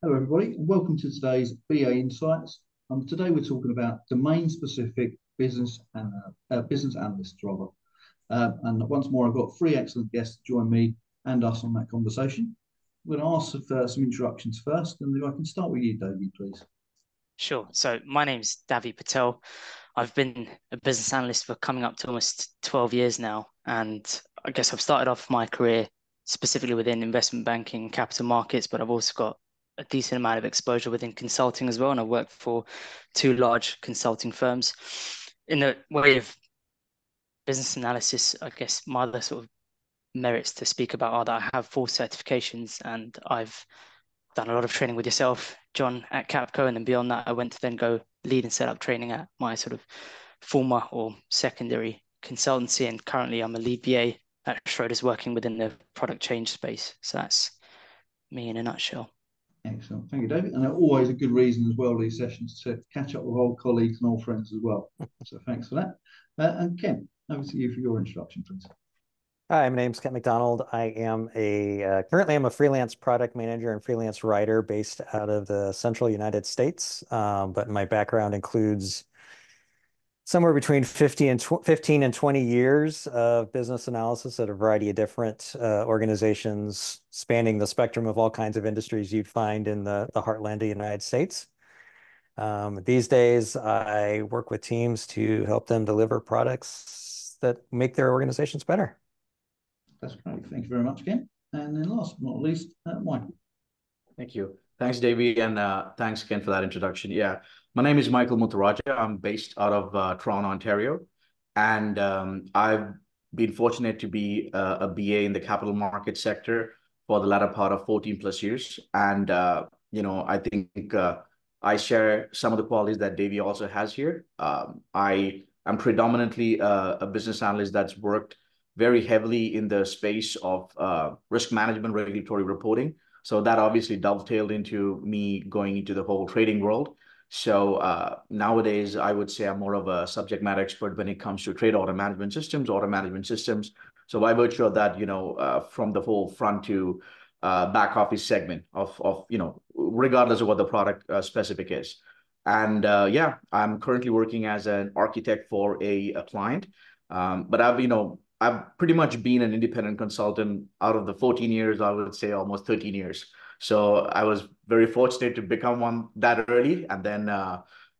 Hello, everybody, and welcome to today's BAInsights. Today we're talking about domain-specific business analysts, rather. And once more, I've got three excellent guests to join me and us on that conversation. We're going to ask for some introductions first, and if I can start with you, Davi, please. Sure. So my name's Davi Patel. I've been a business analyst for coming up to almost 12 years now. And I guess I've started off my career specifically within investment banking, capital markets, but I've also got a decent amount of exposure within consulting as well. And I've worked for two large consulting firms. In the way of business analysis, I guess my other sort of merits to speak about are that I have four certifications and I've done a lot of training with yourself, John, at Capco, and then beyond that, I went to then go lead and set up training at my sort of former or secondary consultancy, and currently I'm a lead BA at Schroders working within the product change space. So that's me in a nutshell. Excellent. Thank you, David. And always a good reason as well, these sessions, to catch up with old colleagues and old friends as well. So thanks for that. And Ken, over to you for your introduction, please. Hi, my name's J McDonald. I am currently I'm a freelance product manager and freelance writer based out of the central United States. But my background includes somewhere between 15 and 20 years of business analysis at a variety of different organizations spanning the spectrum of all kinds of industries you'd find in the heartland of the United States. These days, I work with teams to help them deliver products that make their organizations better. That's great. Thank you very much, Ken. And then last but not least, Michael. Thank you. Thanks, Davi, and thanks, Ken, for that introduction. Yeah, my name is Michael Muthurajah. I'm based out of Toronto, Ontario, and I've been fortunate to be a BA in the capital market sector for the latter part of 14 plus years. And, I think I share some of the qualities that Davi also has here. I am predominantly a business analyst that's worked very heavily in the space of risk management, regulatory reporting. So that obviously dovetailed into me going into the whole trading world. So nowadays, I would say I'm more of a subject matter expert when it comes to trade order management systems, order management systems. So by virtue of that, from the whole front to back office segment of regardless of what the product specific is. And yeah, I'm currently working as an architect for a client. But I've pretty much been an independent consultant out of the 14 years, I would say almost 13 years. So I was very fortunate to become one that early. And then,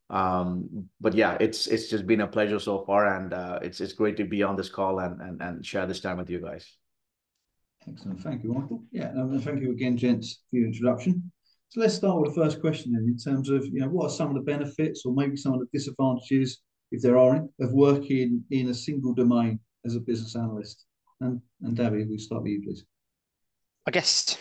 but yeah, it's just been a pleasure so far. And it's great to be on this call and share this time with you guys. Excellent. Thank you, Michael. Yeah, and thank you again, gents, for your introduction. So let's start with the first question then, in terms of, what are some of the benefits or maybe some of the disadvantages, if there are any, of working in a single domain as a business analyst? And Davi, we'll start with you, please. I guess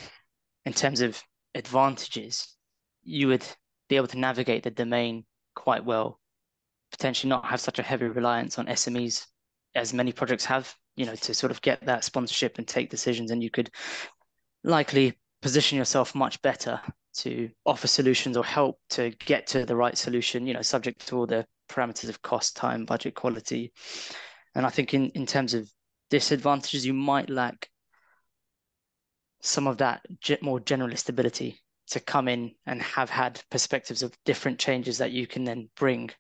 in terms of advantages, you would be able to navigate the domain quite well, potentially not have such a heavy reliance on SMEs as many projects have, to sort of get that sponsorship and take decisions, and you could likely position yourself much better to offer solutions or help to get to the right solution, subject to all the parameters of cost, time, budget, quality. And I think in terms of disadvantages, you might lack some of that more generalist ability to come in and have had perspectives of different changes that you can then bring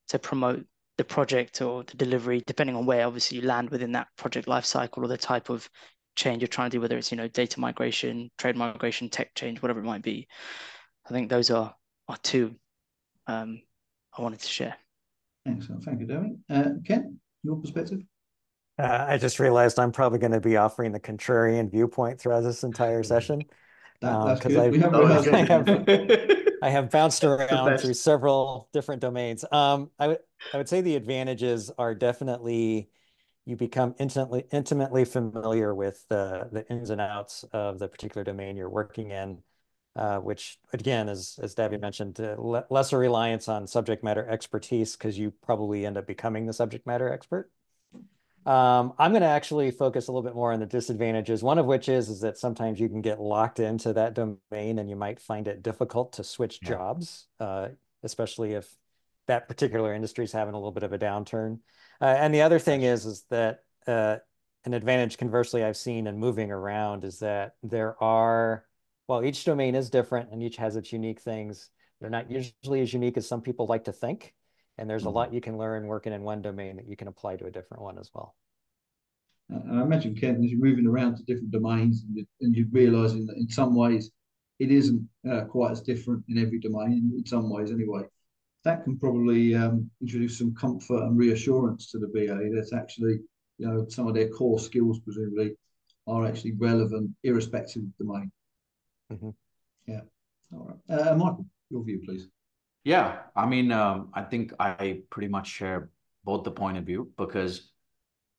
to promote the project or the delivery, depending on where obviously you land within that project lifecycle or the type of change you're trying to do, whether it's data migration, trade migration, tech change, whatever it might be. I think those are two I wanted to share. Excellent. Thank you, Davi. Ken, your perspective? I just realized I'm probably going to be offering the contrarian viewpoint throughout this entire session. That's good. I have bounced around through several different domains. I would say the advantages are definitely you become intimately familiar with the ins and outs of the particular domain you're working in, which again, as Davi mentioned, lesser reliance on subject matter expertise because you probably end up becoming the subject matter expert. I'm going to actually focus a little bit more on the disadvantages, one of which is that sometimes you can get locked into that domain and you might find it difficult to switch jobs, especially if that particular industry is having a little bit of a downturn. And the other thing is that an advantage, conversely, I've seen in moving around is that there are Well, each domain is different and each has its unique things. They're not usually as unique as some people like to think. And there's a lot you can learn working in one domain that you can apply to a different one as well. And I imagine, Ken, as you're moving around to different domains and you're realizing that in some ways it isn't quite as different in every domain, in some ways anyway, that can probably introduce some comfort and reassurance to the BA that actually, you know, some of their core skills presumably are actually relevant irrespective of domain. Yeah. All right. Michael, your view, please. Yeah, I mean, I think I pretty much share both the point of view, because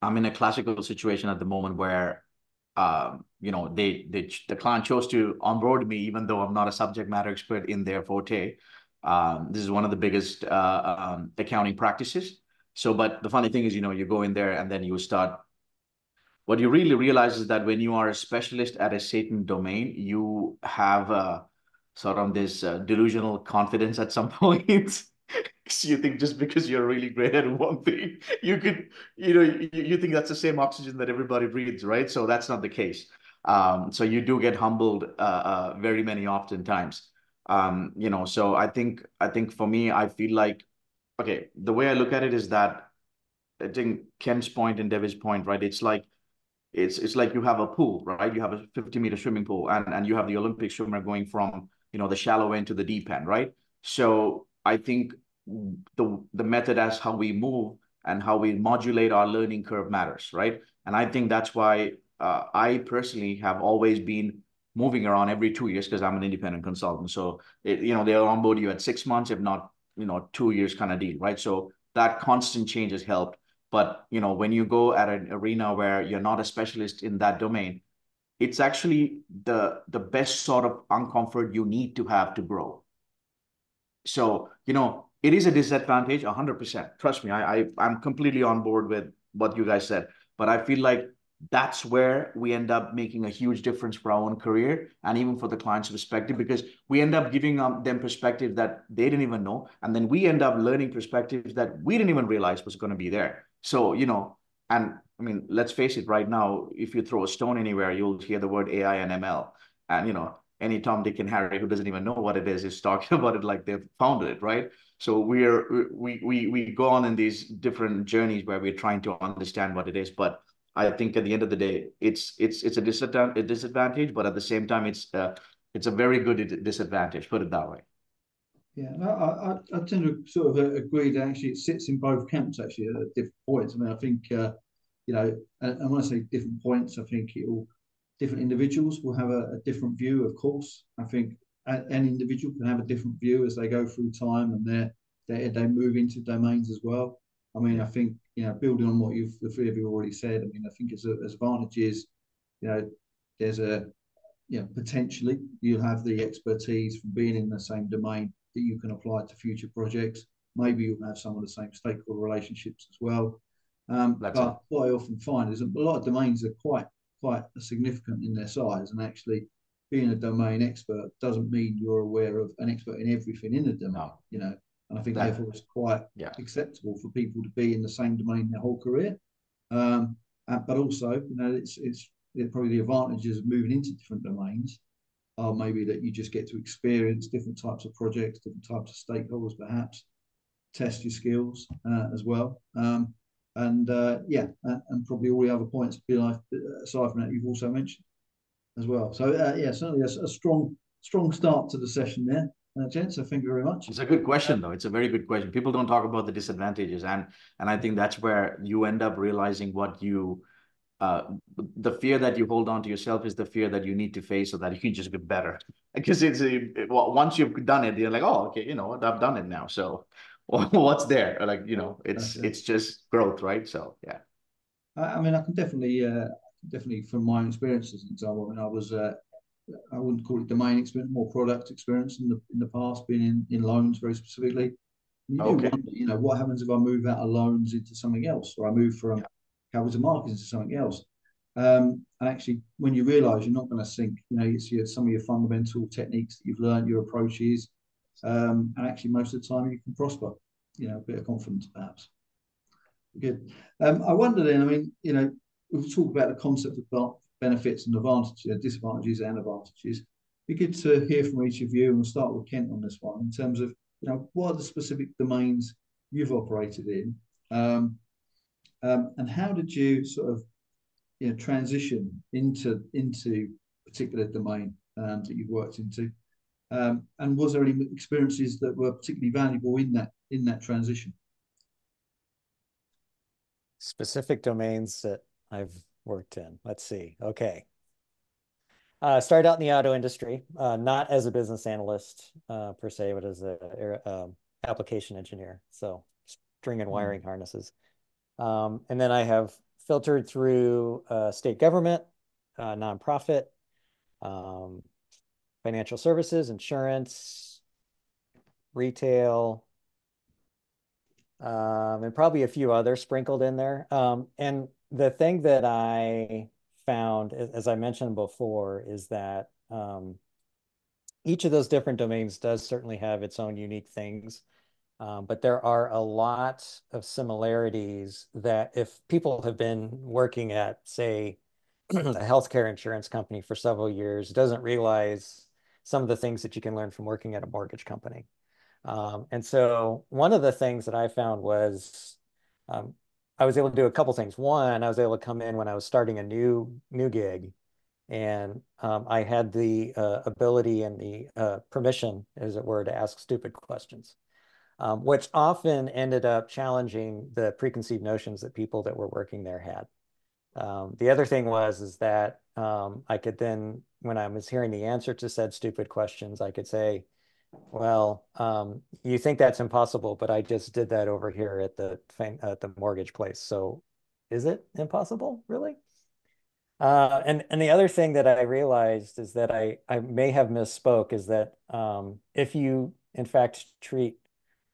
I'm in a classical situation at the moment where, you know, the client chose to onboard me, even though I'm not a subject matter expert in their forte. This is one of the biggest accounting practices. So, but the funny thing is, you know, you go in there and then you start. What you really realize is that when you are a specialist at a certain domain, you have sort of this delusional confidence at some point. So you think just because you're really great at one thing, you could, you know, you think that's the same oxygen that everybody breathes, right? So that's not the case. So you do get humbled very many oftentimes. You know, so I think for me, I feel like, okay, the way I look at it is that I think Ken's point and Davi's point, right? It's like you have a pool, right? You have a 50-meter swimming pool, and you have the Olympic swimmer going from, you know, the shallow end to the deep end, right? So I think the method as how we move and how we modulate our learning curve matters, right? And I think that's why I personally have always been moving around every 2 years, because I'm an independent consultant. So you know, they'll onboard you at 6 months, if not, you know, 2 years kind of deal, right? So that constant change has helped. But, you know, when you go at an arena where you're not a specialist in that domain, it's actually the best sort of uncomfort you need to have to grow. So, you know, it is a disadvantage, 100%. Trust me, I'm completely on board with what you guys said. But I feel like that's where we end up making a huge difference for our own career and even for the client's perspective, because we end up giving them perspective that they didn't even know. And then we end up learning perspectives that we didn't even realize was going to be there. So, you know, and I mean, let's face it, right now, if you throw a stone anywhere, you'll hear the word AI and ML. And, you know, any Tom, Dick, and Harry who doesn't even know what it is talking about it like they've found it, right? So we go on in these different journeys where we're trying to understand what it is. But I think at the end of the day, it's a disadvantage, but at the same time, it's a very good disadvantage. Put it that way. Yeah, I tend to sort of agree that actually it sits in both camps actually at different points. I mean, I think you know, and when I say different points, I think different individuals will have a different view, of course. I think an individual can have a different view as they go through time and they move into domains as well. I mean, I think, you know, building on what the three of you already said, I mean, I think as advantages, you know, there's you know, potentially you'll have the expertise from being in the same domain that you can apply to future projects. Maybe you'll have some of the same stakeholder relationships as well. But what I often find is a lot of domains are quite significant in their size, and actually being a domain expert doesn't mean you're aware of an expert in everything in the domain. You know, and I think therefore it's quite acceptable for people to be in the same domain their whole career. But also, you know, it's probably the advantages of moving into different domains are maybe that you just get to experience different types of projects, different types of stakeholders, perhaps test your skills as well. And probably all the other points aside from that you've also mentioned as well. So certainly a strong start to the session there, gents. So thank you very much. It's a good question, though. It's a very good question. People don't talk about the disadvantages, and I think that's where you end up realizing what you. The fear that you hold on to yourself is the fear that you need to face so that you can just get better. Because once you've done it, you're like, oh, okay, you know what, I've done it now. So what's there? Like, you know, it's just growth, right? So yeah. I mean, I can definitely from my experience as an example. I mean, I was I wouldn't call it domain experience, more product experience in the past, being in loans very specifically. You do wonder, you know, what happens if I move out of loans into something else, or I move from capital markets into something else. And actually, when you realise you're not going to sink, you know, it's some of your fundamental techniques that you've learned, your approaches, and actually most of the time you can prosper. You know, a bit of confidence perhaps. Good. I wonder then. I mean, you know, we've talked about the concept of benefits and advantages, disadvantages and advantages. It'd be good to hear from each of you, and we'll start with Kent on this one in terms of, what are the specific domains you've operated in, and how did you sort of, transition into particular domain that you've worked into, and was there any experiences that were particularly valuable in that transition? Specific domains that I've worked in. Let's see. Okay. Started out in the auto industry, not as a business analyst per se, but as a application engineer. So string and wiring harnesses. And then I have filtered through state government, nonprofit, financial services, insurance, retail, and probably a few others sprinkled in there. And the thing that I found, as I mentioned before, is that each of those different domains does certainly have its own unique things. But there are a lot of similarities that if people have been working at, say, a healthcare insurance company for several years, doesn't realize some of the things that you can learn from working at a mortgage company. And so one of the things that I found was I was able to do a couple things. One, I was able to come in when I was starting a new gig, and I had the ability and the permission, as it were, to ask stupid questions, which often ended up challenging the preconceived notions that people that were working there had. The other thing is that I could then, when I was hearing the answer to said stupid questions, I could say, well, you think that's impossible, but I just did that over here at the mortgage place. So is it impossible, really? And the other thing that I realized is that I may have misspoke is that if you, in fact, treat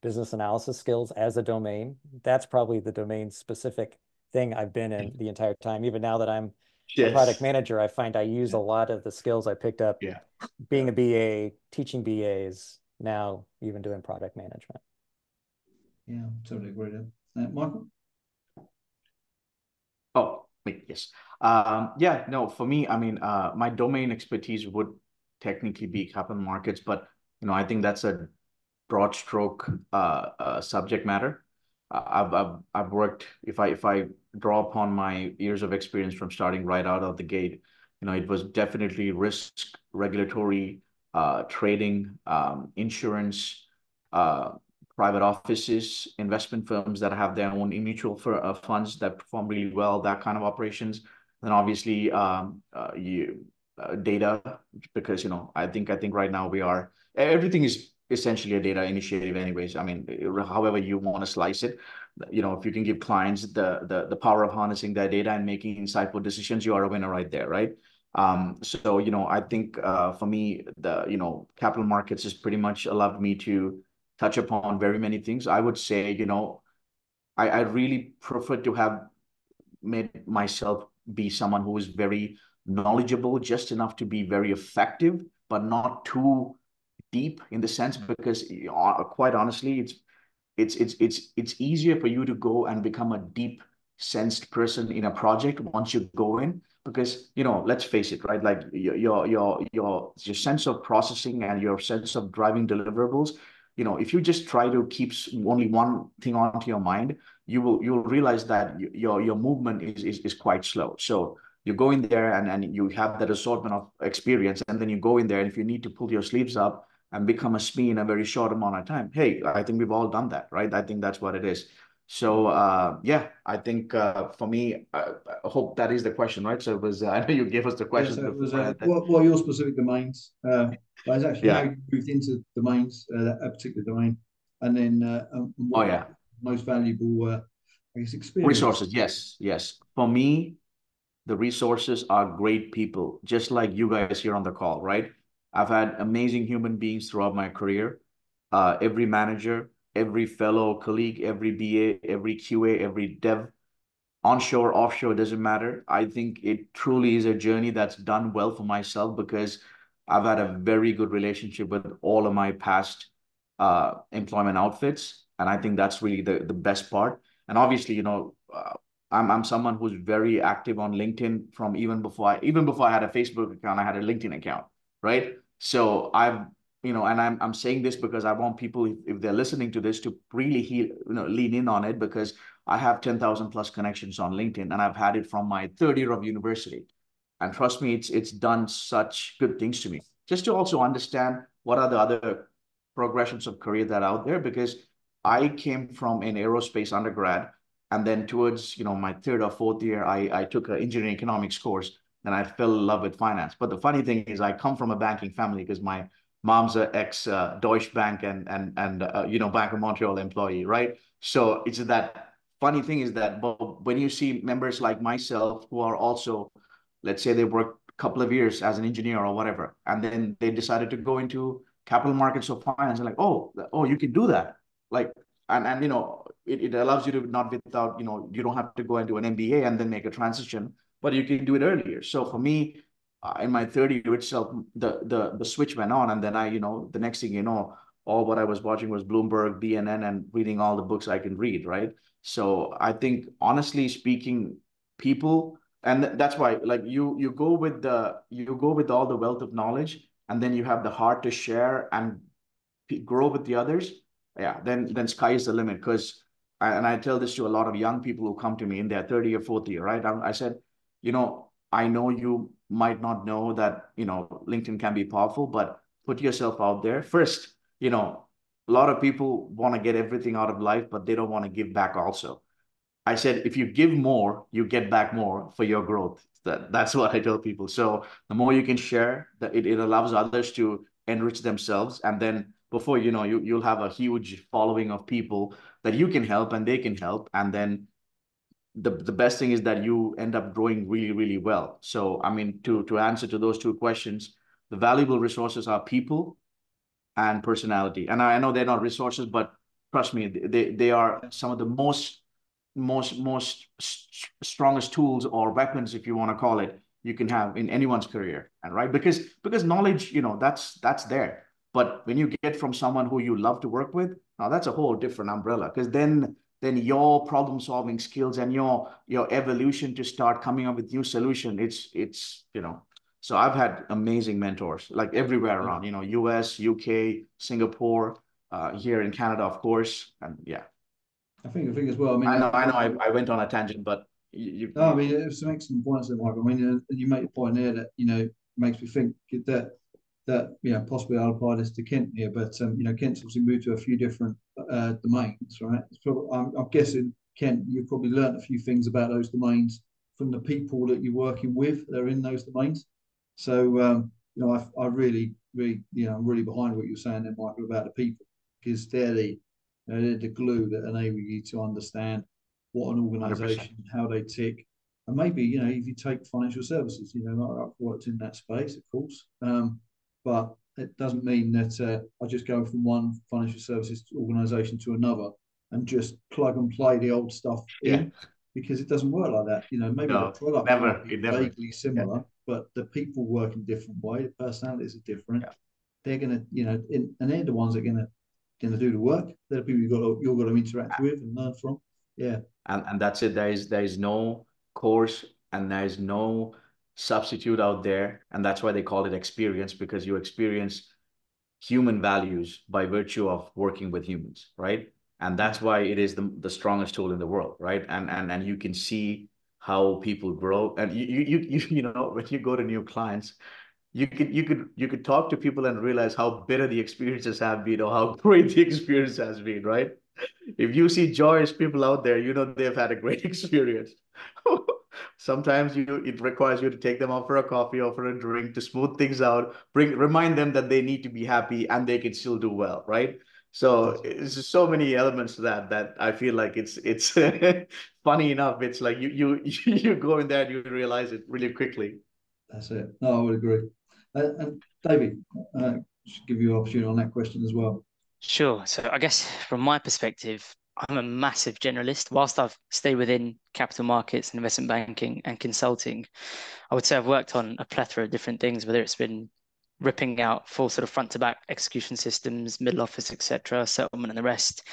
business analysis skills as a domain, that's probably the domain specific thing I've been in the entire time. Even now that I'm a product manager, I find I use a lot of the skills I picked up being a BA, teaching BAs, now even doing product management. Yeah, totally agree there. Michael? Oh, yes. Yeah, no, for me, I mean, my domain expertise would technically be capital markets, but, I think that's a broad stroke subject matter. I've worked, if I draw upon my years of experience from starting right out of the gate, it was definitely risk, regulatory, trading, insurance, private offices, investment firms that have their own mutual funds that perform really well, that kind of operations. Then obviously data, because I think right now everything is essentially a data initiative anyways. I mean, however you want to slice it, if you can give clients the power of harnessing their data and making insightful decisions, you are a winner right there, right? So I think for me, the capital markets has pretty much allowed me to touch upon very many things. I would say, I really prefer to have made myself be someone who is very knowledgeable, just enough to be very effective, but not too deep in the sense, because quite honestly, it's easier for you to go and become a deep sensed person in a project once you go in, because let's face it, right? Like your sense of processing and your sense of driving deliverables, if you just try to keep only one thing onto your mind, you'll realize that your movement is quite slow. So you go in there and you have that assortment of experience, and then you go in there, and if you need to pull your sleeves up and become a SME in a very short amount of time, hey, I think we've all done that, right? I think that's what it is. So yeah, I think for me, I hope that is the question, right? So it was, I know you gave us the question. Yeah, so it was, what are your specific domains? But it's actually how you moved into domains, a particular domain, and then most valuable, I guess, experience. Resources, yes. For me, the resources are great people, just like you guys here on the call, right? I've had amazing human beings throughout my career. Every manager, every fellow colleague, every BA, every QA, every dev, onshore, offshore, doesn't matter. I think it truly is a journey that's done well for myself, because I've had a very good relationship with all of my past employment outfits. And I think that's really the best part. And obviously, I'm someone who's very active on LinkedIn from even before I had a Facebook account, I had a LinkedIn account, right? So and I'm saying this because I want people, if they're listening to this, to really lean in on it, because I have 10,000 plus connections on LinkedIn, and I've had it from my third year of university. And trust me, it's done such good things to me. Just to also understand what are the other progressions of career that are out there, because I came from an aerospace undergrad, and then towards my third or fourth year, I took an engineering economics course, and I fell in love with finance. But the funny thing is, I come from a banking family because my mom's a ex Deutsche Bank and Bank of Montreal employee, right? So it's that funny thing is that when you see members like myself who are also, let's say they worked a couple of years as an engineer or whatever, and then they decided to go into capital markets or finance, and like, oh, you can do that. Like, and it allows you to not without, you don't have to go into an MBA and then make a transition, but you can do it earlier. So for me, in my third year itself, the switch went on, and then the next thing all what I was watching was Bloomberg, BNN, and reading all the books I can read, right? So I think, honestly speaking, people, and that's why, like, you go with all the wealth of knowledge, and then you have the heart to share and grow with the others. Yeah, then sky is the limit. Because I tell this to a lot of young people who come to me in their third year, fourth year, right? I said, I know you might not know that LinkedIn can be powerful, but put yourself out there first. A lot of people want to get everything out of life, but they don't want to give back also. I said, if you give more, you get back more for your growth. That's what I tell people. So the more you can share, that it allows others to enrich themselves. And then before you'll have a huge following of people that you can help and they can help. And then the best thing is that you end up growing really, really well. So, I mean, to answer to those two questions, the valuable resources are people and personality. And I know they're not resources, but trust me, they are some of the most strongest tools or weapons, if you want to call it, you can have in anyone's career. And right, because knowledge, that's there. But when you get from someone who you love to work with, now that's a whole different umbrella. Because then your problem solving skills and your evolution to start coming up with new solution, it's so I've had amazing mentors like everywhere around, US, UK, Singapore, here in Canada, of course. And yeah, I think as well. I mean, I know. I went on a tangent, but no, I mean, it was some excellent points there, Michael. I mean, you make a point there that makes me think that possibly I'll apply this to Kent here, but Kent's obviously moved to a few different domains, right? It's probably, I'm guessing, Kent, you've probably learned a few things about those domains from the people that you're working with that are in those domains. So I really, I'm really behind what you're saying there, Michael, about the people, because they're the glue that enable you to understand what an organisation, how they tick. And maybe, if you take financial services, I've worked in that space, of course. But it doesn't mean that I just go from one financial services organisation to another and just plug and play the old stuff in, because it doesn't work like that. Maybe the product might be vaguely similar, but the people work in a different way. The personalities are different. Yeah. They're going to, and they're the ones that are going to do the work. They're the people you've got to interact with and learn from. Yeah. And that's it. There is no course and there is no substitute out there. And that's why they call it experience, because you experience human values by virtue of working with humans, right? And that's why it is the strongest tool in the world, right? And you can see how people grow. And you when you go to new clients, you could talk to people and realize how bitter the experiences have been or how great the experience has been, right? If you see joyous people out there, they've had a great experience. Sometimes it requires you to take them out for a coffee or for a drink to smooth things out, remind them that they need to be happy and they can still do well, right? So it's just so many elements to that I feel like it's funny enough. It's like you go in there and you realize it really quickly. That's it. No, I would agree. And Davi, should give you an opportunity on that question as well. Sure. So I guess from my perspective, I'm a massive generalist. Whilst I've stayed within capital markets, investment banking, and consulting, I would say I've worked on a plethora of different things, whether it's been ripping out full sort of front to back execution systems, middle office, etc., settlement and the rest.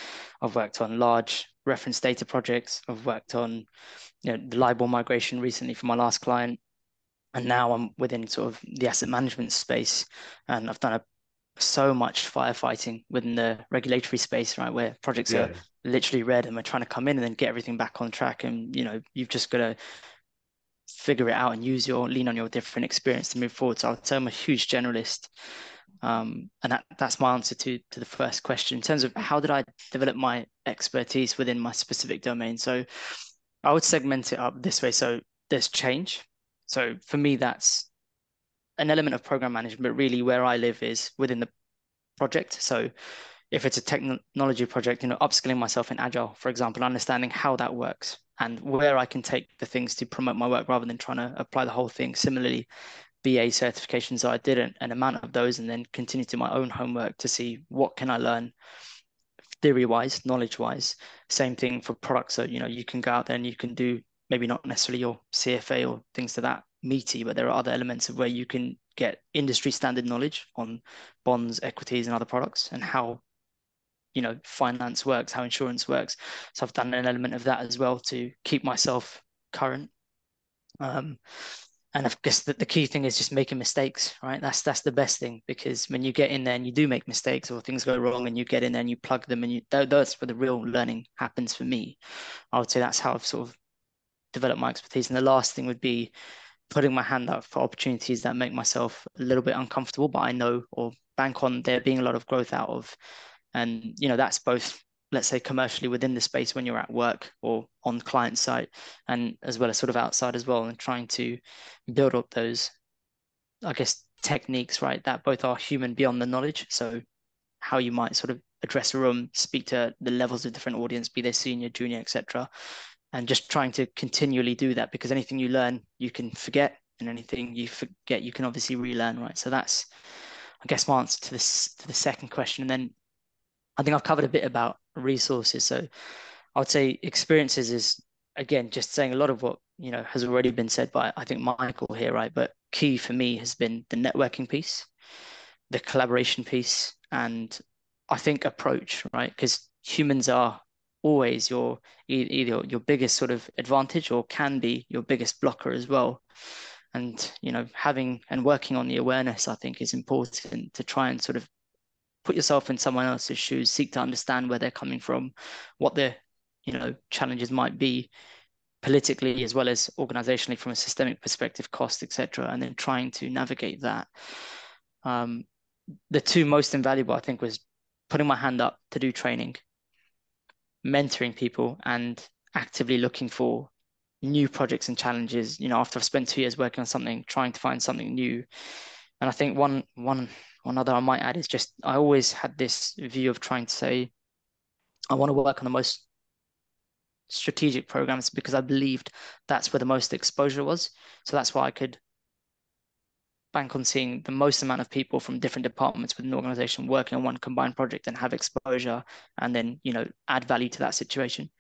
I've worked on large reference data projects. I've worked on the LIBOR migration recently for my last client. And now I'm within sort of the asset management space, and I've done so much firefighting within the regulatory space, right, where projects are literally red and we're trying to come in and then get everything back on track. And, you've just got to figure it out and lean on your different experience to move forward. So I would say I'm a huge generalist. And that's my answer to the first question. In terms of how did I develop my expertise within my specific domain? So I would segment it up this way. So there's change. So for me, that's an element of program management, but really where I live is within the project. So if it's a technology project, upskilling myself in Agile, for example, understanding how that works and where I can take the things to promote my work rather than trying to apply the whole thing. Similarly, BA certifications, I did an amount of those and then continue to my own homework to see what can I learn theory-wise, knowledge-wise. Same thing for products. So, you can go out there and you can do maybe not necessarily your CFA or things to that meaty, but there are other elements of where you can get industry standard knowledge on bonds, equities, and other products and how, finance works, how insurance works. So I've done an element of that as well to keep myself current. And I guess the key thing is just making mistakes, right? That's the best thing, because when you get in there and you do make mistakes or things go wrong and you get in there and you plug them and that's where the real learning happens for me. I would say that's how I've sort of developed my expertise. And the last thing would be putting my hand up for opportunities that make myself a little bit uncomfortable, but I know or bank on there being a lot of growth out of. And, that's both, let's say, commercially within the space when you're at work or on client site, and as well as sort of outside as well, and trying to build up those, I guess, techniques, right, that both are human beyond the knowledge. So how you might sort of address a room, speak to the levels of different audience, be they senior, junior, etc. And just trying to continually do that, because anything you learn, you can forget, and anything you forget, you can obviously relearn, right? So that's, I guess, my answer to the second question. And then I think I've covered a bit about resources. So I would say experiences is, again, just saying a lot of what, has already been said by, I think, Michael here, right? But key for me has been the networking piece, the collaboration piece, and I think approach, right? Because humans are always either your biggest sort of advantage or can be your biggest blocker as well. And, having and working on the awareness, I think, is important to try and sort of put yourself in someone else's shoes, seek to understand where they're coming from, what their, challenges might be politically as well as organizationally from a systemic perspective, cost, etc., and then trying to navigate that. The two most invaluable, I think, was putting my hand up to do training, mentoring people, and actively looking for new projects and challenges. After I've spent 2 years working on something, trying to find something new. And I think one other I might add is just, I always had this view of trying to say, I want to work on the most strategic programs because I believed that's where the most exposure was. So that's why I could bank on seeing the most amount of people from different departments within an organization working on one combined project and have exposure and then, add value to that situation.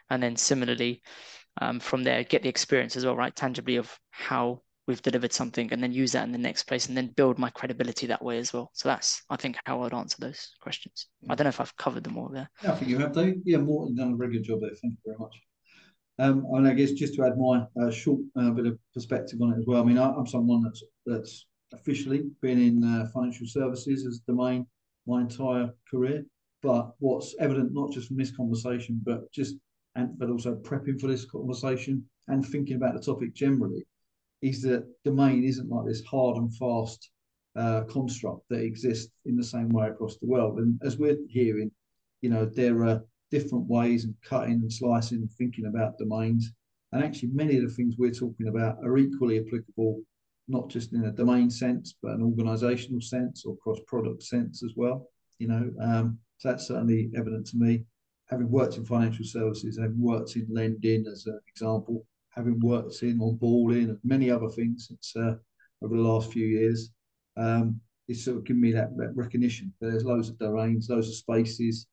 And then similarly, from there, get the experience as well, right? Tangibly of how we've delivered something and then use that in the next place and then build my credibility that way as well. So that's, I think, how I'd answer those questions. I don't know if I've covered them all there. Yeah, I think you have, Dave. Yeah, Morton's done a very good job there. Thank you very much. And I guess just to add my short bit of perspective on it as well. I mean, I'm someone that's officially been in financial services as a domain my entire career. But what's evident, not just from this conversation, but also prepping for this conversation and thinking about the topic generally, is that domain isn't like this hard and fast construct that exists in the same way across the world. And as we're hearing, there are different ways of cutting and slicing and thinking about domains. And actually, many of the things we're talking about are equally applicable, not just in a domain sense, but an organizational sense or cross-product sense as well. So that's certainly evident to me. Having worked in financial services, having worked in lending as an example, having worked in onboarding and many other things since over the last few years, it's sort of given me that recognition. There's loads of domains, loads of spaces,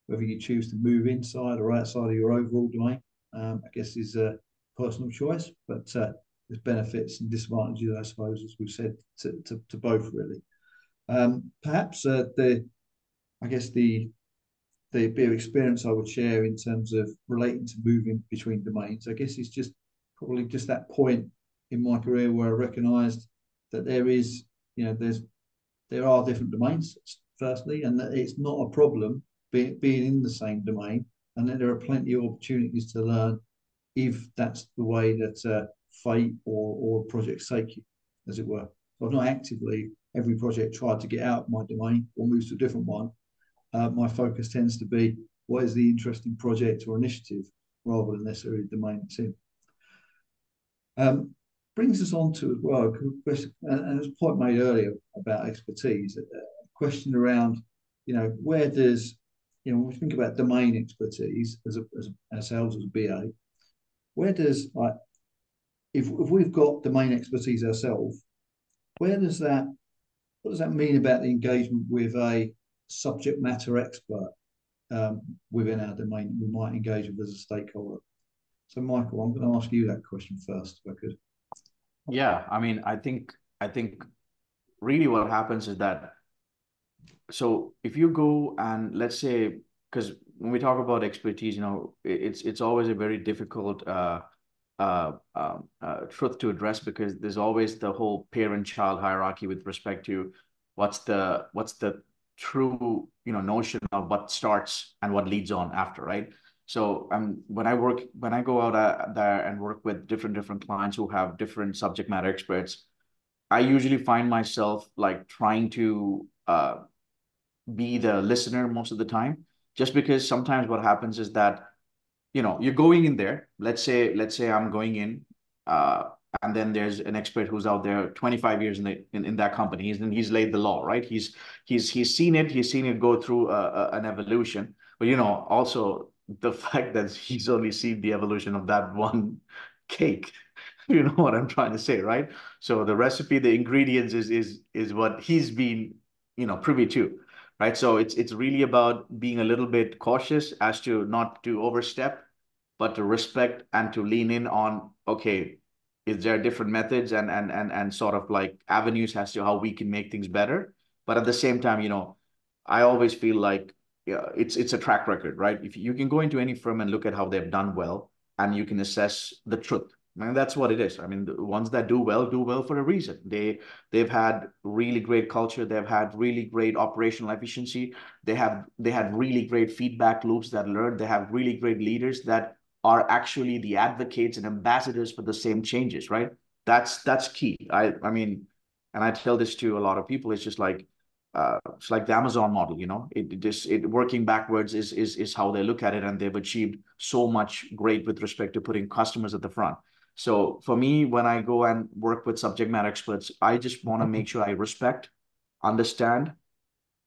whether you choose to move inside or outside of your overall domain, I guess is a personal choice, but there's benefits and disadvantages, I suppose, as we've said, to both really. Perhaps the bit of experience I would share in terms of relating to moving between domains, I guess, is just probably just that point in my career where I recognised that there are different domains, firstly, and that it's not a problem being in the same domain, and that there are plenty of opportunities to learn if that's the way that fate or projects take you, as it were. So I've not actively, every project, tried to get out of my domain or move to a different one. My focus tends to be what is the interesting project or initiative rather than necessarily the domain it's in. Brings us on to as well a question, and it was a point made earlier about expertise, a question around, where does, when we think about domain expertise as ourselves as a BA, where does, like, if we've got domain expertise ourselves, what does that mean about the engagement with a subject matter expert within our domain we might engage with as a stakeholder? So, Michael, I'm going to ask you that question first, if I could. Yeah, I mean, I think really what happens is that, so if you go and let's say, because when we talk about expertise, it's always a very difficult truth to address, because there's always the whole parent-child hierarchy with respect to what's the true notion of what starts and what leads on after, right? So when I go out there and work with different clients who have different subject matter experts, I usually find myself like trying to be the listener most of the time, just because sometimes what happens is that you're going in there. Let's say I'm going in, and then there's an expert who's out there 25 years in that company. He's laid the law, right? He's seen it go through an evolution. But also the fact that he's only seen the evolution of that one cake. You know what I'm trying to say, right? So the recipe, the ingredients is what he's been privy to. Right. So it's really about being a little bit cautious as to not to overstep, but to respect and to lean in on, okay, is there different methods and sort of like avenues as to how we can make things better. But at the same time, I always feel like it's a track record, right? If you can go into any firm and look at how they've done well, and you can assess the truth. And that's what it is. I mean, the ones that do well for a reason. They've had really great culture. They've had really great operational efficiency. They had really great feedback loops that learn. They have really great leaders that are actually the advocates and ambassadors for the same changes, right? That's key. I mean, and I tell this to a lot of people. It's just like it's like the Amazon model, it working backwards is how they look at it, and they've achieved so much great with respect to putting customers at the front. So for me, when I go and work with subject matter experts, I just want to make sure I respect, understand,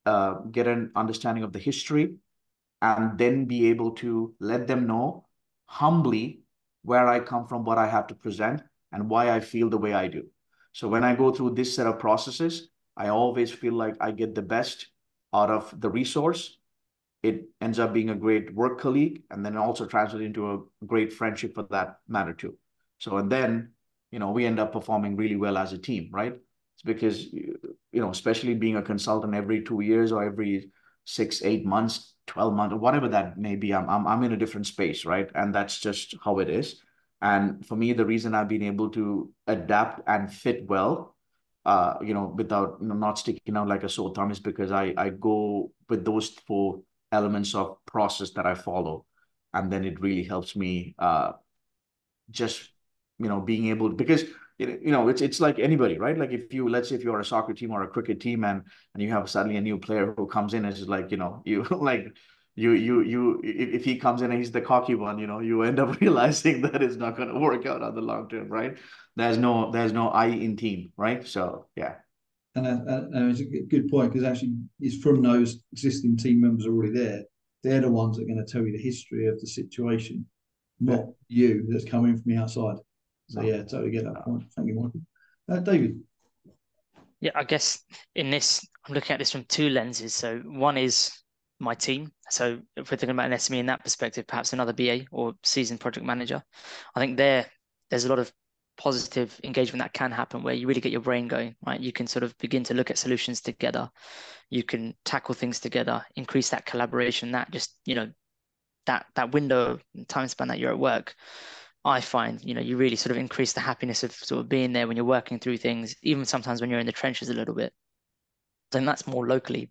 get an understanding of the history, and then be able to let them know humbly where I come from, what I have to present, and why I feel the way I do. So when I go through this set of processes, I always feel like I get the best out of the resource. It ends up being a great work colleague, and then also translates into a great friendship for that matter too. So, and then, we end up performing really well as a team, right? It's because, especially being a consultant every 2 years or every 6, 8 months, 12 months, or whatever that may be, I'm in a different space, right? And that's just how it is. And for me, the reason I've been able to adapt and fit well, without not sticking out like a sore thumb, is because I go with those 4 elements of process that I follow. And then it really helps me just being able to, because it's like anybody, right? Like let's say if you're a soccer team or a cricket team, and you have suddenly a new player who comes in, it's just like you like if he comes in and he's the cocky one, you end up realizing that it's not going to work out on the long term, right? There's no I in team, right? So yeah. And it's a good point, because actually it's from those existing team members already there. They're the ones that are going to tell you the history of the situation, not you that's coming from the outside. So yeah, totally get that point. Thank you, Michael. David. Yeah, I guess in this, I'm looking at this from 2 lenses. So one is my team. So if we're thinking about an SME in that perspective, perhaps another BA or seasoned project manager, I think there's a lot of positive engagement that can happen where you really get your brain going, right? You can sort of begin to look at solutions together. You can tackle things together, increase that collaboration, that just, that window time span that you're at work. I find, you really sort of increase the happiness of sort of being there when you're working through things, even sometimes when you're in the trenches a little bit. Then that's more locally.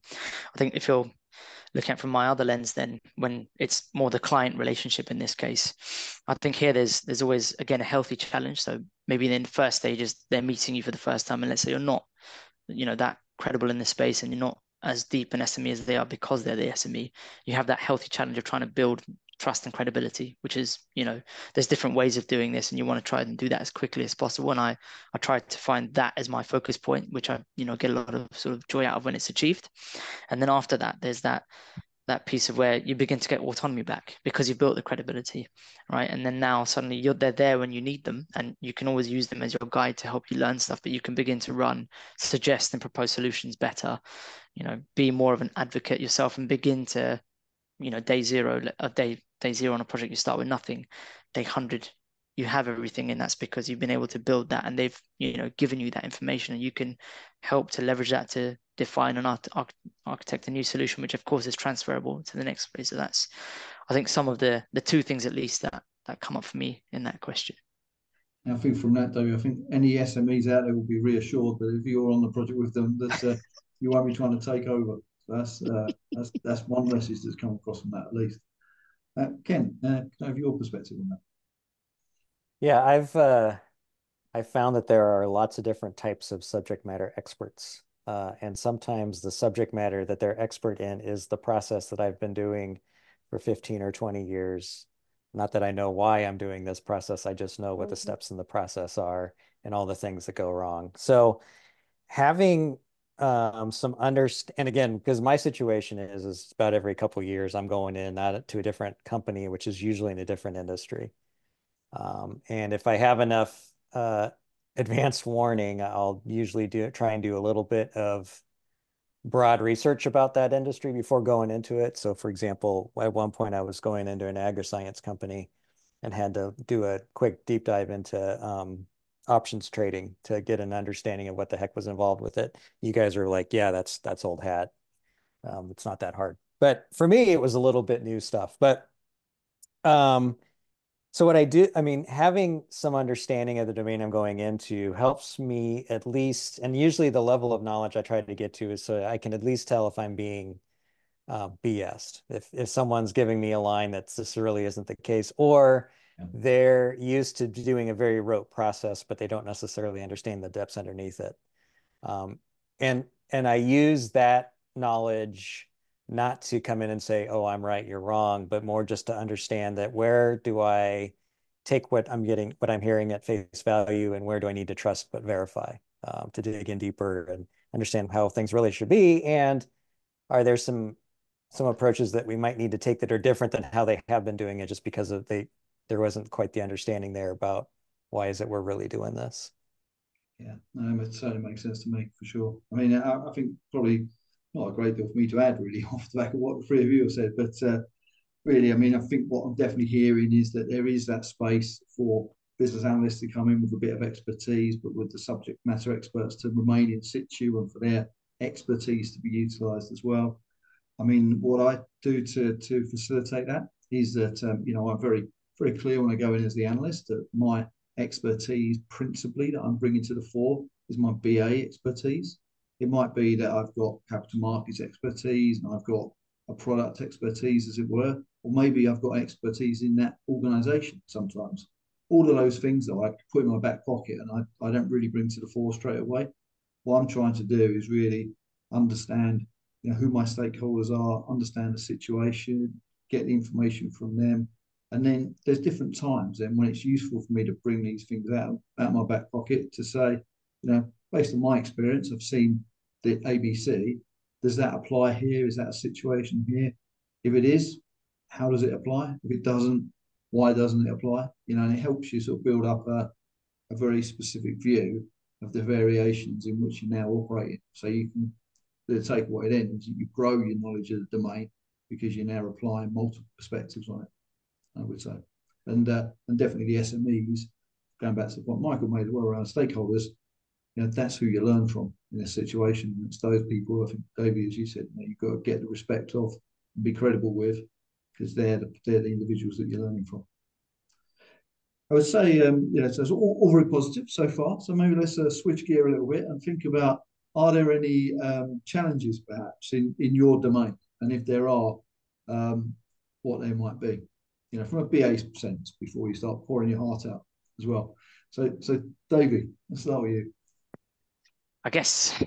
I think if you're looking at from my other lens, then when it's more the client relationship in this case, I think here there's always, again, a healthy challenge. So maybe in the first stages, they're meeting you for the first time, and let's say you're not, that credible in this space, and you're not as deep an SME as they are because they're the SME. You have that healthy challenge of trying to build trust and credibility, which is, there's different ways of doing this, and you want to try and do that as quickly as possible. And I try to find that as my focus point, which I, get a lot of sort of joy out of when it's achieved. And then after that, there's that piece of where you begin to get autonomy back because you've built the credibility, right? And then now suddenly they're there when you need them, and you can always use them as your guide to help you learn stuff, but you can begin to suggest and propose solutions better, be more of an advocate yourself, and begin to, day zero on a project, you start with nothing. Day 100, you have everything, and that's because you've been able to build that, and they've, given you that information, and you can help to leverage that to define and architect a new solution, which of course is transferable to the next phase. So that's, I think, some of the two things at least that come up for me in that question. I think from that, Davi, I think any SMEs out there will be reassured that if you're on the project with them, that you won't be trying to take over. So that's one message that's come across from that, at least. Ken, can I have your perspective on that? Yeah, I've found that there are lots of different types of subject matter experts. And sometimes the subject matter that they're expert in is the process that I've been doing for 15 or 20 years. Not that I know why I'm doing this process, I just know what the steps in the process are and all the things that go wrong. So having some and again, because my situation is about every couple of years, I'm going in to a different company, which is usually in a different industry. And if I have enough advanced warning, I'll usually try and do a little bit of broad research about that industry before going into it. So for example, at one point I was going into an agri-science company and had to do a quick deep dive into options trading to get an understanding of what the heck was involved with it. You guys are like, yeah, that's old hat. It's not that hard. But for me, it was a little bit new stuff. But so what I do, I mean, having some understanding of the domain I'm going into helps me at least, and usually the level of knowledge I try to get to is so I can at least tell if I'm being BS'd. If someone's giving me a line that this really isn't the case, or they're used to doing a very rote process, but they don't necessarily understand the depths underneath it. And I use that knowledge not to come in and say, oh, I'm right, you're wrong, but more just to understand that where do I take what I'm hearing at face value, and where do I need to trust but verify, to dig in deeper and understand how things really should be. And are there some approaches that we might need to take that are different than how they have been doing it, just because there wasn't quite the understanding there about why is it we're really doing this. Yeah, no, it certainly makes sense to me, for sure. I mean, I think probably not a great deal for me to add, really, off the back of what the three of you have said. But really, I mean, I think what I'm definitely hearing is that there is that space for business analysts to come in with a bit of expertise, but with the subject matter experts to remain in situ and for their expertise to be utilised as well. I mean, what I do to facilitate that is that, I'm very, very clear when I go in as the analyst that my expertise principally that I'm bringing to the fore is my BA expertise. It might be that I've got capital markets expertise and I've got a product expertise, as it were, or maybe I've got expertise in that organization sometimes. All of those things that I put in my back pocket and I don't really bring to the fore straight away. What I'm trying to do is really understand who my stakeholders are, understand the situation, get the information from them. And then there's different times then when it's useful for me to bring these things out of my back pocket to say, based on my experience, I've seen the ABC. Does that apply here? Is that a situation here? If it is, how does it apply? If it doesn't, why doesn't it apply? And it helps you sort of build up a very specific view of the variations in which you're now operating. So you can take away then is you grow your knowledge of the domain because you're now applying multiple perspectives on it, I would say. And definitely the SMEs, going back to the point Michael made as well around stakeholders, that's who you learn from in this situation. It's those people, I think, Davi, as you said, you've got to get the respect of and be credible with, because they're the individuals that you're learning from. I would say, so it's all very positive so far. So maybe let's switch gear a little bit and think about, are there any challenges perhaps in your domain? And if there are, what they might be, from a BA sense before you start pouring your heart out as well. So Davi, let's start with you. I guess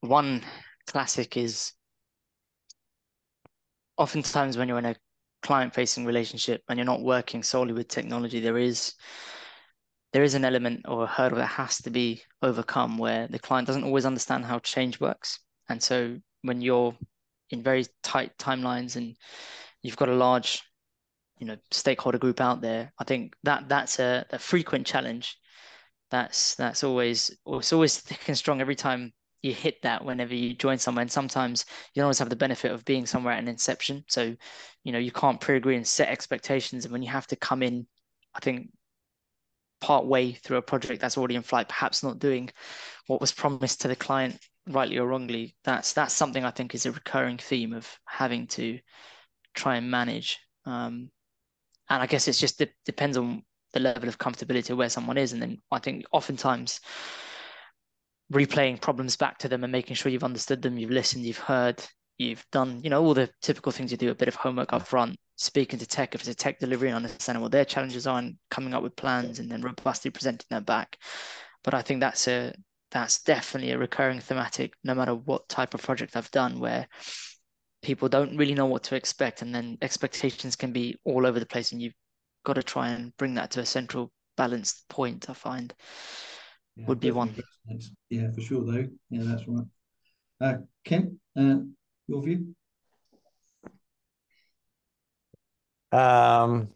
one classic is oftentimes when you're in a client-facing relationship and you're not working solely with technology, there is an element or a hurdle that has to be overcome where the client doesn't always understand how change works. And so when you're in very tight timelines and you've got a large, stakeholder group out there, I think that's a frequent challenge. It's always thick and strong every time you hit that whenever you join somewhere. And sometimes you don't always have the benefit of being somewhere at an inception. So, you can't pre-agree and set expectations. And when you have to come in, I think, part way through a project that's already in flight, perhaps not doing what was promised to the client, rightly or wrongly, that's something I think is a recurring theme of having to try and manage. And I guess it's just depends on the level of comfortability of where someone is. And then I think oftentimes replaying problems back to them and making sure you've understood them, you've listened, you've heard, you've done, all the typical things you do, a bit of homework up front, speaking to tech if it's a tech delivery and understanding what their challenges are and coming up with plans and then robustly presenting that back. But I think that's definitely a recurring thematic, no matter what type of project I've done, where people don't really know what to expect, and then expectations can be all over the place, and you've got to try and bring that to a central balanced point, I find, would be one. Yeah, for sure, though. Yeah, that's right. Ken, your view? I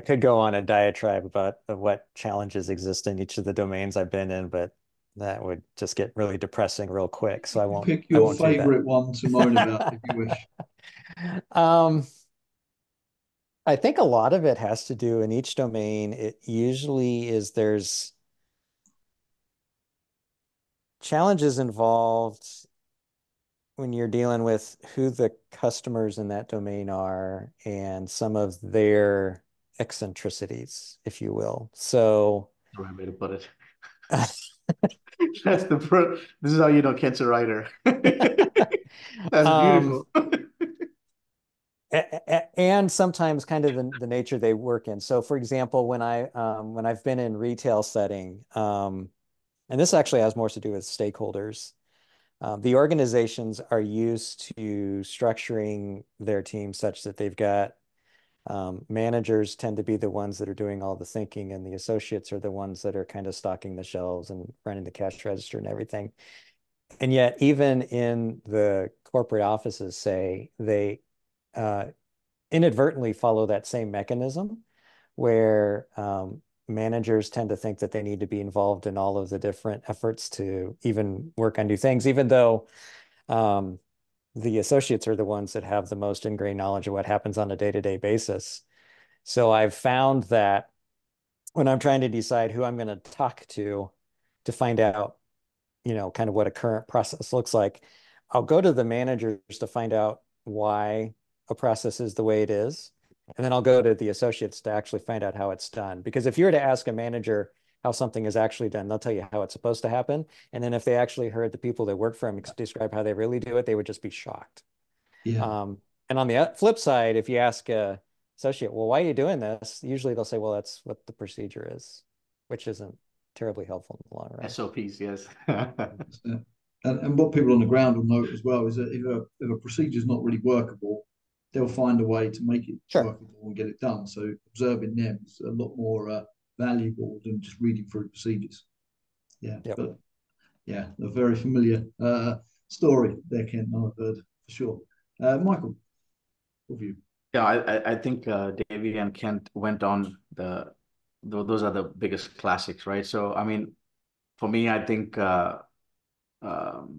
could go on a diatribe about what challenges exist in each of the domains I've been in, but that would just get really depressing real quick. So I won't pick your favorite favorite one to moan about if you wish. I think a lot of it has to do in each domain. It usually is there's challenges involved when you're dealing with who the customers in that domain are and some of their eccentricities, if you will. So the right way to put it. This is how you know Ken's a writer. That's beautiful. And sometimes kind of the nature they work in. So for example, when I've been in retail setting, and this actually has more to do with stakeholders, the organizations are used to structuring their team such that they've got managers tend to be the ones that are doing all the thinking, and the associates are the ones that are kind of stocking the shelves and running the cash register and everything. And yet, even in the corporate offices, say, they inadvertently follow that same mechanism where managers tend to think that they need to be involved in all of the different efforts to even work on new things, even though the associates are the ones that have the most ingrained knowledge of what happens on a day-to-day basis. So I've found that when I'm trying to decide who I'm going to talk to find out, kind of what a current process looks like, I'll go to the managers to find out why a process is the way it is. And then I'll go to the associates to actually find out how it's done. Because if you were to ask a manager how something is actually done, they'll tell you how it's supposed to happen. And then if they actually heard the people that work for them describe how they really do it, they would just be shocked. Yeah. And on the flip side, if you ask a associate, well, why are you doing this? Usually they'll say, well, that's what the procedure is, which isn't terribly helpful in the long run. SOPs, yes. And what people on the ground will note as well is that if a procedure is not really workable, they'll find a way to make it workable and get it done. So observing them is a lot more valuable than just reading through procedures. Yeah, but yeah, a very familiar story there, Ken. I've heard for sure. Michael, what view? Yeah, I think Davi and Kent went on those are the biggest classics, right? So I mean, for me, I think depth of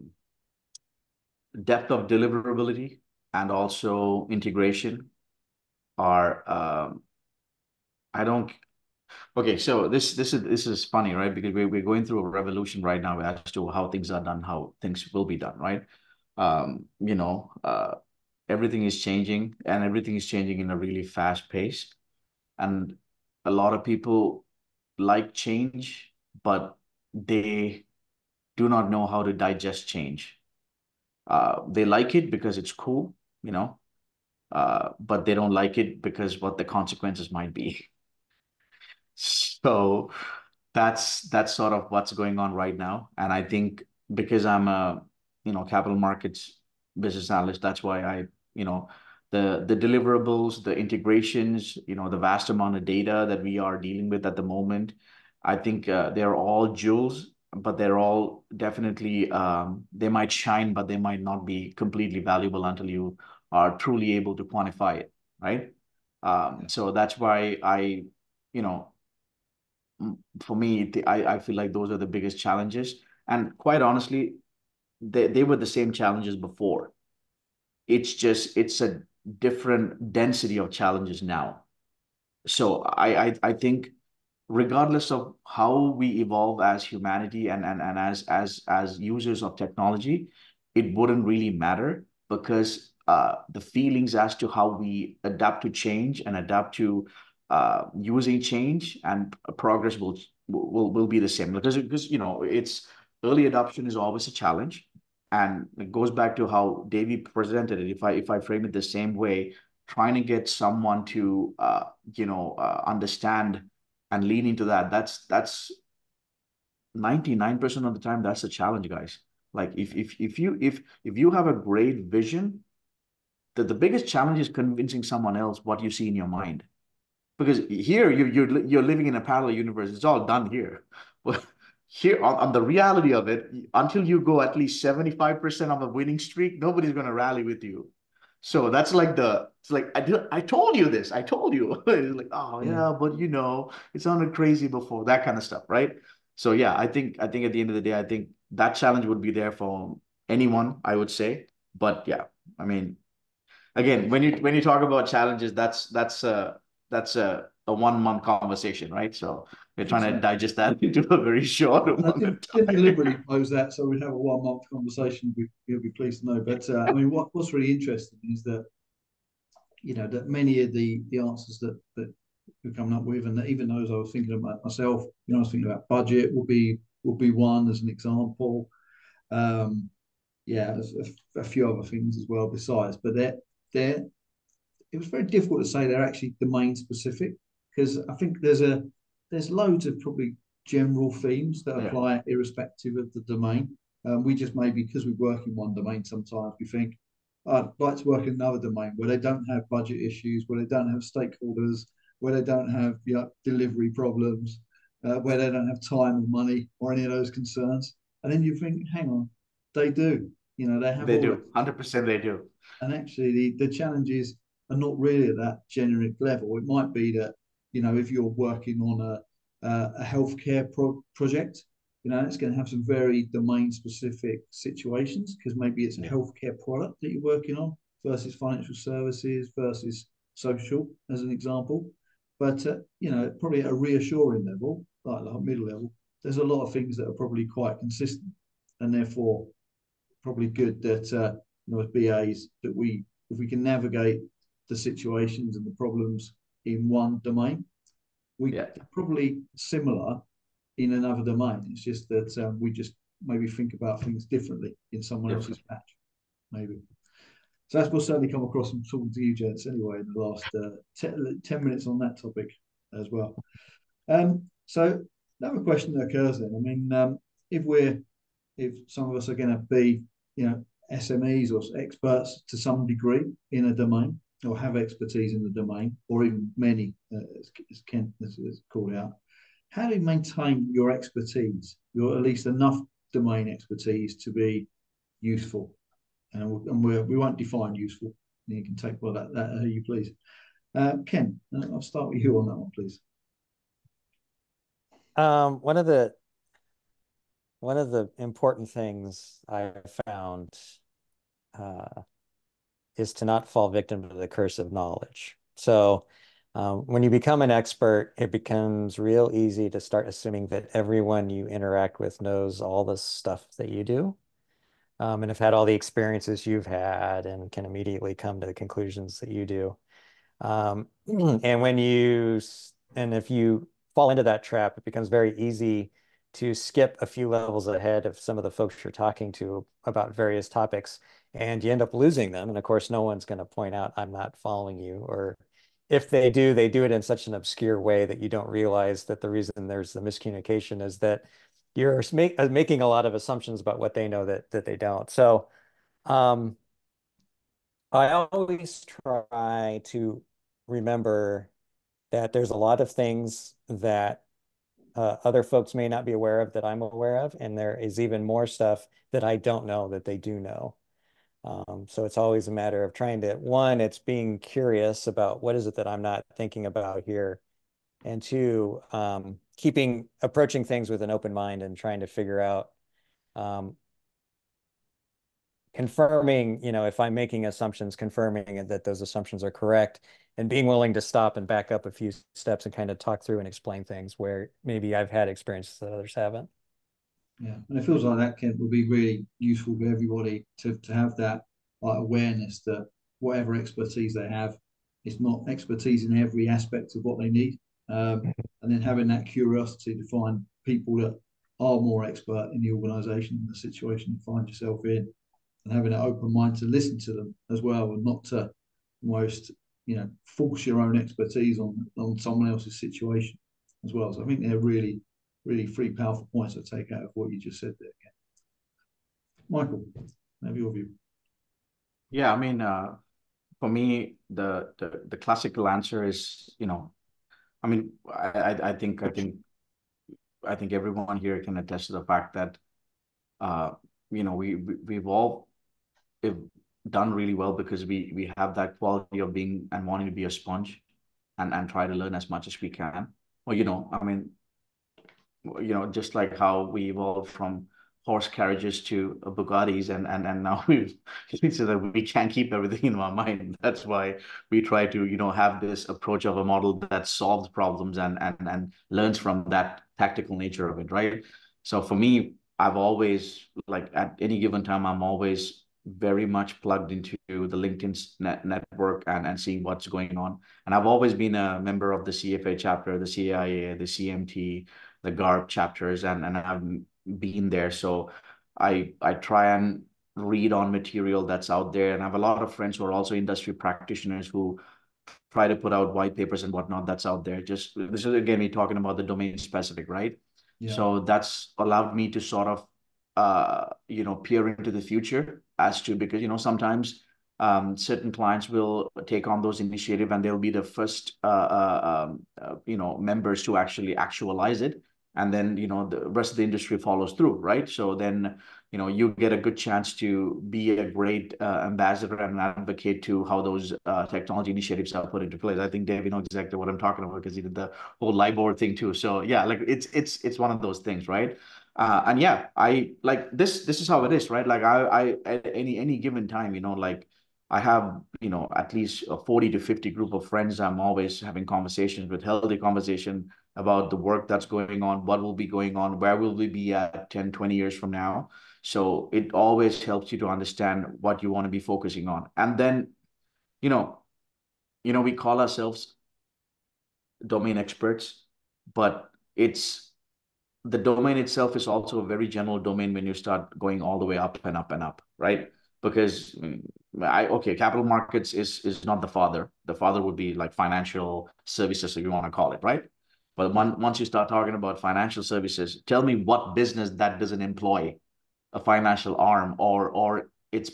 deliverability and also integration are okay, so this is funny, right? Because we're going through a revolution right now as to how things are done, how things will be done, right? Everything is changing, and everything is changing in a really fast pace. And a lot of people like change, but they do not know how to digest change. They like it because it's cool, you know, but they don't like it because what the consequences might be. So that's sort of what's going on right now. And I think because I'm a, capital markets business analyst, that's why the deliverables, the integrations, the vast amount of data that we are dealing with at the moment, I think they're all jewels, but they're all definitely they might shine, but they might not be completely valuable until you are truly able to quantify it, right? So that's why you know, for me, I feel like those are the biggest challenges. And quite honestly, they were the same challenges before. It's a different density of challenges now. So I think regardless of how we evolve as humanity and as users of technology, it wouldn't really matter because the feelings as to how we adapt to change and adapt to using change and progress will be the same because it's early adoption is always a challenge, and it goes back to how Davi presented it. If I frame it the same way, trying to get someone to understand and lean into that's 99% of the time that's a challenge, guys. Like if you have a great vision, the biggest challenge is convincing someone else what you see in your mind. Because here you're living in a parallel universe. It's all done here. But here on the reality of it, until you go at least 75% of a winning streak, nobody's gonna rally with you. So that's like it's like I told you this. I told you. It's like, oh yeah, but it sounded crazy before, that kind of stuff, right? So yeah, I think at the end of the day, I think that challenge would be there for anyone, I would say. But yeah, I mean, again, when you talk about challenges, that's a 1 month conversation, right? So we're trying to digest that into a very short I amount didn't, of didn't time. deliberately pose that, so we'd have a 1 month conversation. You'll be pleased to know. But I mean, what's really interesting is that that many of the answers that we're coming up with, and that even those I was thinking about myself, I was thinking about budget will be one as an example. Yeah, there's a few other things as well besides, but they're it was very difficult to say they're actually domain specific, because I think there's loads of probably general themes that apply irrespective of the domain. We just maybe because we work in one domain, sometimes we think, I'd like to work in another domain where they don't have budget issues, where they don't have stakeholders, where they don't have delivery problems, where they don't have time or money or any of those concerns. And then you think, hang on, they do. They have They all do. that. 100% they do. And actually, the challenges are not really at that generic level. It might be that, if you're working on a healthcare project, it's going to have some very domain specific situations, because maybe it's a healthcare product that you're working on versus financial services versus social, as an example. But, probably at a reassuring level, like middle level, there's a lot of things that are probably quite consistent, and therefore probably good that as BAs, that if we can navigate the situations and the problems in one domain, we probably similar in another domain. It's just that we just maybe think about things differently in someone else's patch, maybe. So that's what certainly come across from talking to you, gents, anyway, in the last 10 minutes on that topic as well. So another question that occurs then, I mean, if some of us are going to be, SMEs or experts to some degree in a domain, or have expertise in the domain, or even many, as Kent has called out, how do you maintain your expertise, your at least enough domain expertise to be useful? And we won't define useful. You can take that how you please. Ken, I'll start with you on that one, please. One of the important things I found is to not fall victim to the curse of knowledge. So when you become an expert, it becomes real easy to start assuming that everyone you interact with knows all the stuff that you do, and have had all the experiences you've had and can immediately come to the conclusions that you do. And when you And if you fall into that trap, it becomes very easy to skip a few levels ahead of some of the folks you're talking to about various topics, and you end up losing them. And of course, no one's going to point out, I'm not following you. Or if they do it in such an obscure way that you don't realize that the reason there's the miscommunication is that you're making a lot of assumptions about what they know that they don't. So I always try to remember that there's a lot of things that other folks may not be aware of that I'm aware of, and there is even more stuff that I don't know that they do know. So it's always a matter of trying to, one, it's being curious about what is it that I'm not thinking about here, and two, approaching things with an open mind and trying to figure out, confirming, if I'm making assumptions, confirming that those assumptions are correct, and being willing to stop and back up a few steps and kind of talk through and explain things where maybe I've had experiences that others haven't. Yeah, and it feels like that, Kent, would be really useful for everybody to have that awareness that whatever expertise they have, it's not expertise in every aspect of what they need. And then having that curiosity to find people that are more expert in the organisation and the situation you find yourself in, and having an open mind to listen to them as well, and not to almost force your own expertise on someone else's situation as well. So I think they're really three powerful points to take out of what you just said there. Michael, maybe your view. Yeah, I mean, for me, the classical answer is, I mean, I think everyone here can attest to the fact that we've all done really well because we have that quality of being and wanting to be a sponge and try to learn as much as we can. Well, I mean, just like how we evolved from horse carriages to Bugattis, and now we so that we can't keep everything in our mind. That's why we try to have this approach of a model that solves problems and learns from that tactical nature of it, right? So for me, I've always, like, at any given time, I'm always very much plugged into the LinkedIn network and seeing what's going on. And I've always been a member of the CFA chapter, the CIA, the CMT, the GARP chapters, and I've been there. So I try and read on material that's out there. And I have a lot of friends who are also industry practitioners who try to put out white papers and whatnot that's out there. Just this is again me talking about the domain specific, right? Yeah. So that's allowed me to sort of peer into the future as to, because sometimes certain clients will take on those initiative and they'll be the first members to actually actualize it, and then the rest of the industry follows through, right? So then you get a good chance to be a great ambassador and advocate to how those technology initiatives are put into place. I think Dave, knows exactly what I'm talking about because he did the whole LIBOR thing too. So yeah, like it's one of those things, right? And yeah, I like this is how it is, right? Like I at any given time, like I have at least a 40 to 50 group of friends I'm always having conversations with, healthy conversation about the work that's going on, what will be going on, where will we be at 10, 20 years from now. So it always helps you to understand what you want to be focusing on. And then, we call ourselves domain experts, but the domain itself is also a very general domain when you start going all the way up and up and up, right? Because capital markets is not the father. The father would be like financial services, if you want to call it, right? But once you start talking about financial services, tell me what business that doesn't employ a financial arm or its